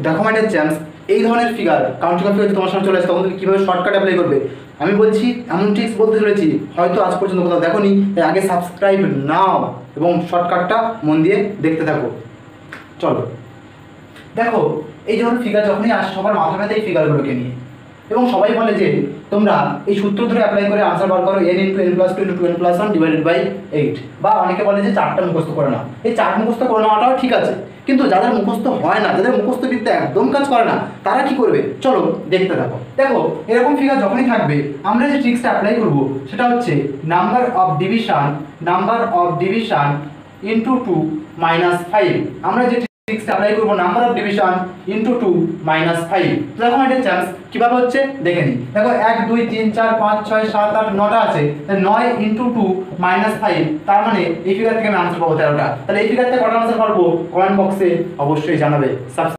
দেখো my dear champs, এই ধরনের ফিগার কাউন্টিং ফিগার তোমার সামনে চলে আসে, তখন তুমি কীভাবে শর্টকাট অ্যাপ্লাই করবে আমি বলছি, এমন ট্রিক্স বলতে চলেছি হয়তো আজ পর্যন্ত কোথাও দেখো নি। তাই আগে সাবস্ক্রাইব নাও এবং শর্টকাটটা মন দিয়ে দেখতে থাকো। চলো দেখো, এই ধরনের ফিগার যখনই আসে সবার মাথা ব্যথা এই ফিগারগুলোকে নিয়ে, এবং সবাই বলে যে তোমরা এই সূত্র ধরে অ্যাপ্লাই করে আনসার বার করো n × n + 2 × 2n + 1 / 8, বা অনেকে বলে যে 4টা মুখস্থ করে নাও। এই 4 মুখস্থ করে নেওয়াটাও ঠিক আছে, কিন্তু যাদের মুখস্থ হয় না, যাদের মুখস্থ বিদ্যা একদম কাজ করে না, তারা কি করবে চলো দেখতে থাকো। দেখো এরকম ফিগার যখনই থাকবে আমরা যে ট্রিক্সটা অ্যাপ্লাই করব সেটা হচ্ছে নাম্বার অফ ডিভিশন × 2 - 5। আমরা যে ট্রিক্সটা অ্যাপ্লাই করব নাম্বার অফ ডিভিশন × 2 - 5। দেখো এটা চান্স কিভাবে হচ্ছে দেখে নিই। দেখো 1 2 3 4 5 6 7 8 9টা আছে, 9 × 2 - 5, তার মানে এই ফিগার থেকে আমি আনসার পাবো 13টা। তাহলে এই ফিগার থেকে কটা আনসার পারবো কমেন্ট বক্সে অবশ্যই জানাবে।